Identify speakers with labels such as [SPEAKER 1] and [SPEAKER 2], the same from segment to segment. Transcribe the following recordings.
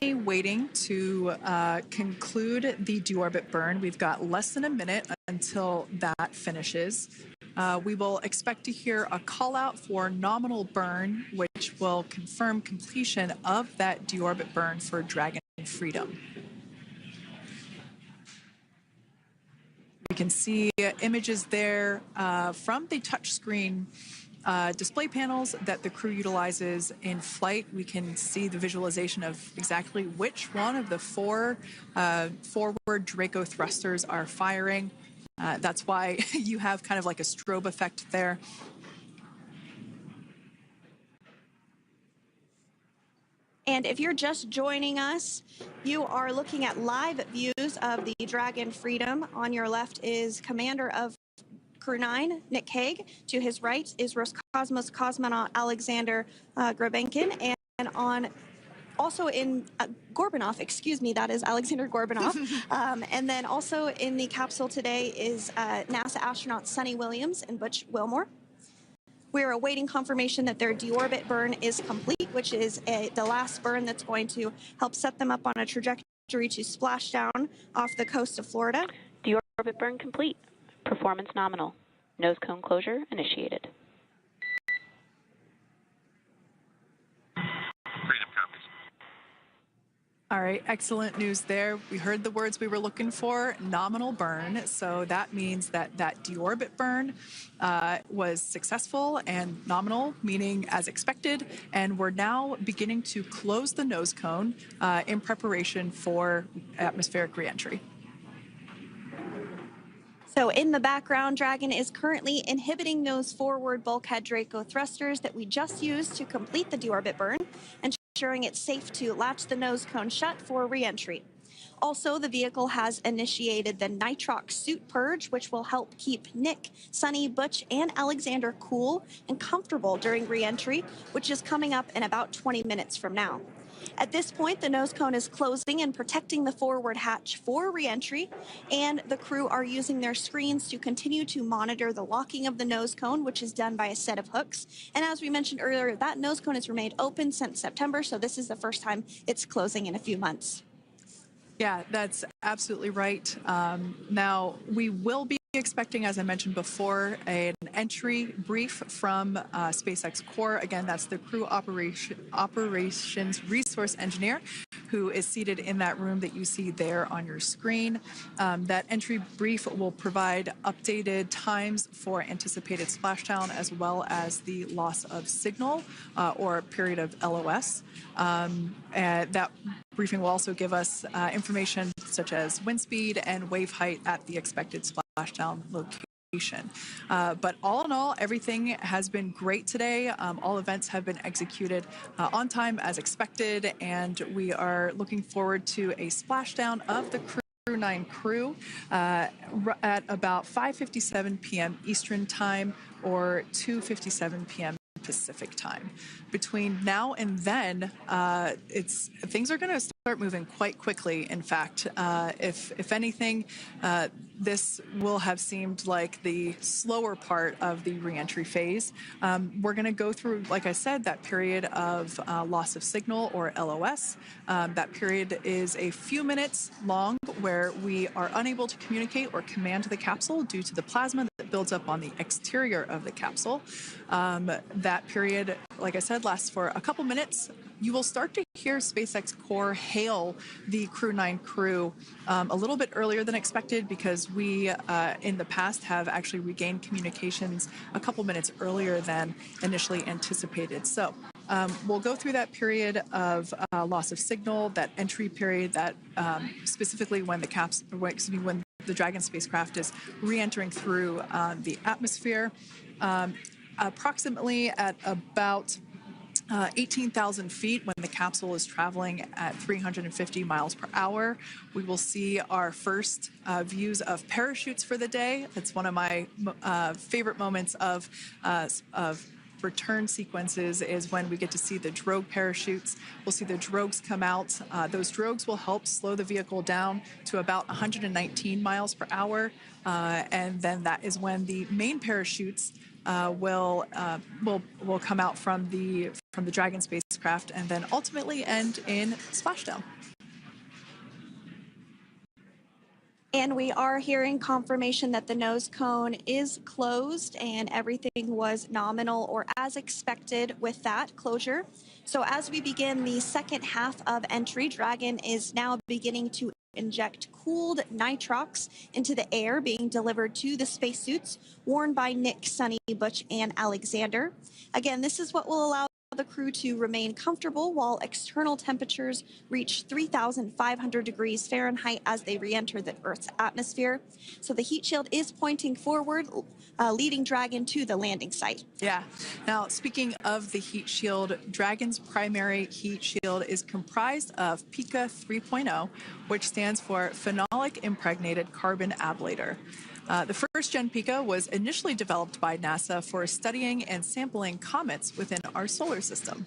[SPEAKER 1] currently waiting to conclude the deorbit burn. We've got less than a minute until that finishes. We will expect to hear a call out for nominal burn, which will confirm completion of that deorbit burn for Dragon Freedom. We can see images there from the touchscreen display panels that the crew utilizes in flight. We can see the visualization of exactly which one of the four forward Draco thrusters are firing. That's why you have kind of like a strobe effect there.
[SPEAKER 2] And if you're just joining us, you are looking at live views of the Dragon Freedom. On your left is Commander of Crew 9, Nick Hague. To his right is Roscosmos cosmonaut Alexander Grabenkin. And on also in Gorbanov, excuse me, that is Alexander Gorbanov. And then also in the capsule today is NASA astronauts Sunny Williams and Butch Wilmore. We are awaiting confirmation that their deorbit burn is complete, which is the last burn that's going to help set them up on a trajectory to splash down off the coast of Florida.
[SPEAKER 3] Deorbit burn complete. Performance nominal. Nose cone closure initiated.
[SPEAKER 4] Freedom copies.
[SPEAKER 1] All right, excellent news there. We heard the words we were looking for, nominal burn. So that means that that deorbit burn was successful and nominal, meaning as expected. And we're now beginning to close the nose cone in preparation for atmospheric reentry.
[SPEAKER 2] So in the background, Dragon is currently inhibiting those forward bulkhead Draco thrusters that we just used to complete the deorbit burn, and ensuring it's safe to latch the nose cone shut for reentry. Also, the vehicle has initiated the nitrox suit purge, which will help keep Nick, Sunny, Butch, and Alexander cool and comfortable during reentry, which is coming up in about 20 minutes from now. At this point, the nose cone is closing and protecting the forward hatch for reentry, and the crew are using their screens to continue to monitor the locking of the nose cone, which is done by a set of hooks. And as we mentioned earlier, that nose cone has remained open since September, so this is the first time it's closing in a few months.
[SPEAKER 1] Yeah, that's absolutely right. Now, we will be expecting, as I mentioned before, an entry brief from SpaceX Core. Again, that's the crew operations resource engineer who is seated in that room that you see there on your screen. That entry brief will provide updated times for anticipated splashdown as well as the loss of signal or period of LOS. And that briefing will also give us information such as wind speed and wave height at the expected splashdown location. But all in all, everything has been great today. All events have been executed on time as expected, and we are looking forward to a splashdown of the Crew 9 crew at about 5:57 p.m. Eastern Time or 2:57 p.m. Pacific Time. Between now and then, things are going to start moving quite quickly. In fact, if anything, this will have seemed like the slower part of the reentry phase. We're going to go through, like I said, that period of loss of signal or LOS. That period is a few minutes long where we are unable to communicate or command the capsule due to the plasma that builds up on the exterior of the capsule. That period, like I said, lasts for a couple minutes. You will start to hear SpaceX Core hail the Crew 9 crew a little bit earlier than expected because we, in the past, have actually regained communications a couple minutes earlier than initially anticipated. So we'll go through that period of loss of signal, that entry period, that specifically when when the Dragon spacecraft is re-entering through the atmosphere. Approximately at about 18,000 feet when the capsule is traveling at 350 miles per hour. We will see our first views of parachutes for the day. It's one of my favorite moments of return sequences is when we get to see the drogue parachutes. We'll see the drogues come out. Those drogues will help slow the vehicle down to about 119 miles per hour. And then that is when the main parachutes will come out from the from the Dragon spacecraft and then ultimately end in splashdown.
[SPEAKER 2] And we are hearing confirmation that the nose cone is closed and everything was nominal or as expected with that closure. So as we begin the second half of entry, Dragon is now beginning to inject cooled nitrox into the air being delivered to the spacesuits worn by Nick, Sunny, Butch, and Alexander. Again, this is what will allow the crew to remain comfortable while external temperatures reach 3,500 degrees Fahrenheit as they re-enter the Earth's atmosphere. So the heat shield is pointing forward, leading Dragon to the landing site.
[SPEAKER 1] Yeah. Now, speaking of the heat shield, Dragon's primary heat shield is comprised of PICA 3.0, which stands for Phenolic Impregnated Carbon Ablator. The first-gen PICA was initially developed by NASA for studying and sampling comets within our solar system.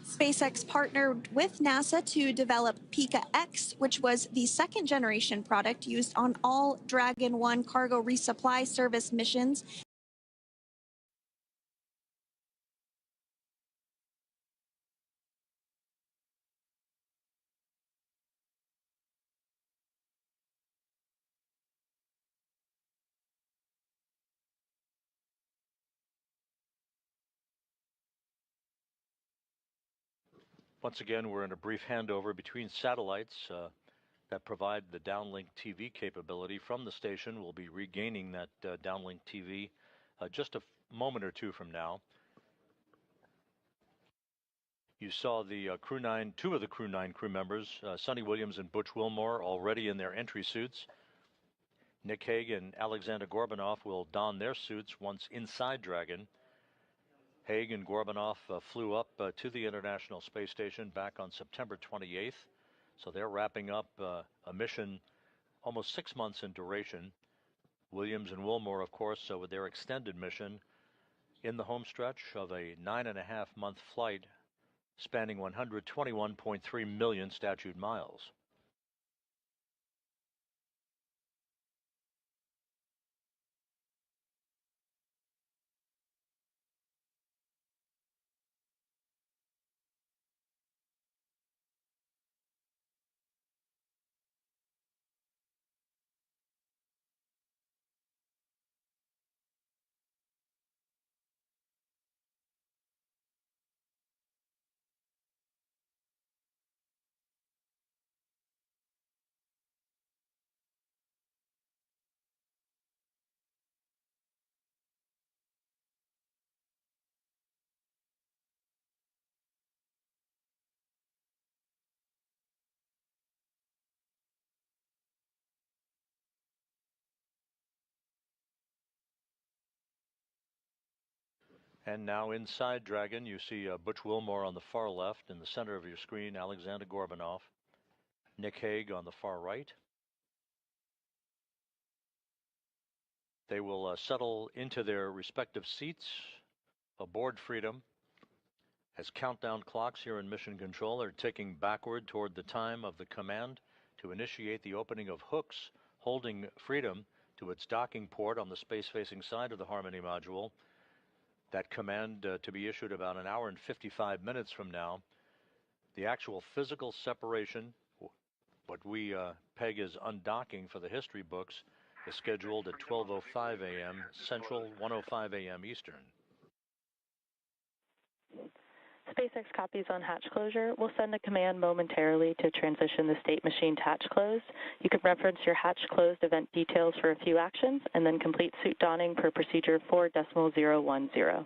[SPEAKER 2] SpaceX partnered with NASA to develop PICA X, which was the second-generation product used on all Dragon 1 cargo resupply service missions.
[SPEAKER 4] Once again, we're in a brief handover between satellites that provide the downlink TV capability from the station. We'll be regaining that downlink TV just a moment or two from now. You saw the two of the Crew 9 crew members, Sonny Williams and Butch Wilmore, already in their entry suits. Nick Hague and Alexander Gorbunov will don their suits once inside Dragon. Hague and Gorbunov flew up to the International Space Station back on September 28th. So they're wrapping up a mission almost 6 months in duration. Williams and Wilmore, of course, with their extended mission in the home stretch of a 9.5-month flight spanning 121.3 million statute miles. And now inside Dragon, you see Butch Wilmore on the far left. In the center of your screen, Alexander Gorbunov. Nick Hague on the far right. They will settle into their respective seats aboard Freedom as countdown clocks here in Mission Control are ticking backward toward the time of the command to initiate the opening of hooks holding Freedom to its docking port on the space-facing side of the Harmony module. That command to be issued about an hour and 55 minutes from now. The actual physical separation, what we peg as undocking for the history books, is scheduled at 12:05 a.m. Central, 1:05 a.m. Eastern.
[SPEAKER 3] SpaceX copies on hatch closure. We'll send a command momentarily to transition the state machine to hatch closed. You can reference your hatch closed event details for a few actions and then complete suit donning per procedure 4.010.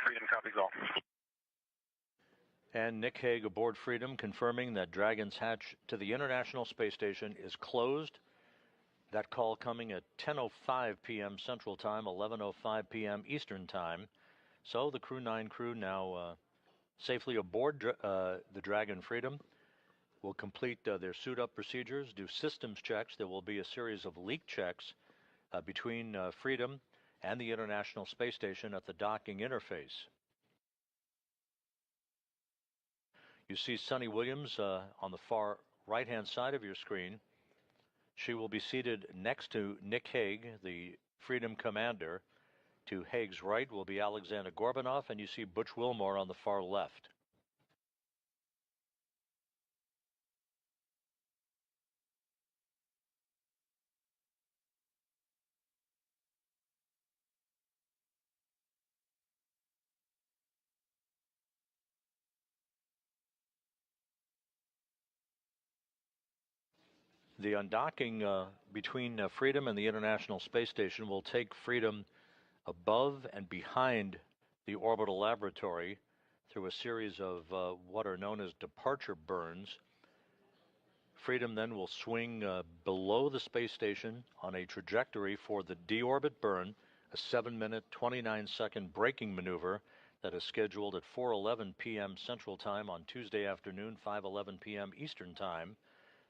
[SPEAKER 5] Freedom copies all.
[SPEAKER 4] And Nick Hague aboard Freedom confirming that Dragon's hatch to the International Space Station is closed. That call coming at 10:05 p.m. Central Time, 11:05 p.m. Eastern Time. So the Crew 9 crew now safely aboard the Dragon Freedom will complete their suit-up procedures, do systems checks. There will be a series of leak checks between Freedom and the International Space Station at the docking interface. You see Sunny Williams on the far right-hand side of your screen. She will be seated next to Nick Hague, the Freedom Commander. To Haig's right will be Alexander Gorbanov, and you see Butch Wilmore on the far left. The undocking between Freedom and the International Space Station will take Freedom above and behind the orbital laboratory through a series of what are known as departure burns. Freedom then will swing below the space station on a trajectory for the deorbit burn, a 7-minute, 29-second braking maneuver that is scheduled at 4:11 p.m. Central Time on Tuesday afternoon, 5:11 p.m. Eastern Time.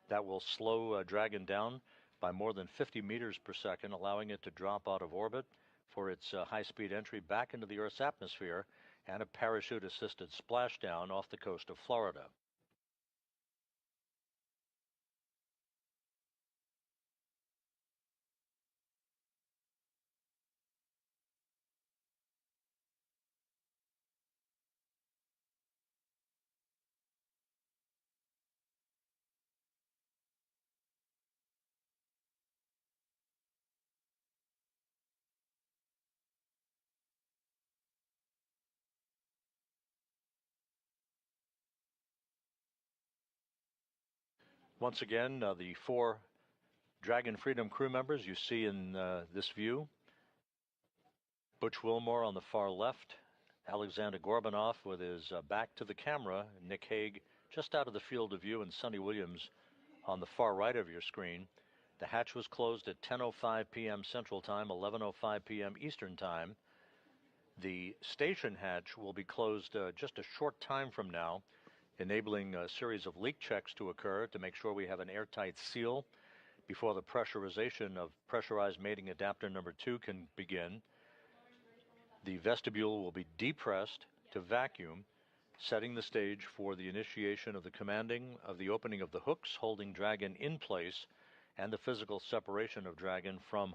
[SPEAKER 4] That will slow Dragon down by more than 50 meters per second, allowing it to drop out of orbit for its high-speed entry back into the Earth's atmosphere and a parachute-assisted splashdown off the coast of Florida. Once again, the 4 Dragon Freedom crew members you see in this view. Butch Wilmore on the far left, Alexander Gorbanov with his back to the camera, Nick Haig just out of the field of view, and Sonny Williams on the far right of your screen. The hatch was closed at 10:05 p.m. Central Time, 11:05 p.m. Eastern Time. The station hatch will be closed just a short time from now, enabling a series of leak checks to occur to make sure we have an airtight seal before the pressurization of pressurized mating adapter number 2 can begin. The vestibule will be depressed to vacuum, setting the stage for the initiation of the commanding of the opening of the hooks holding Dragon in place and the physical separation of Dragon from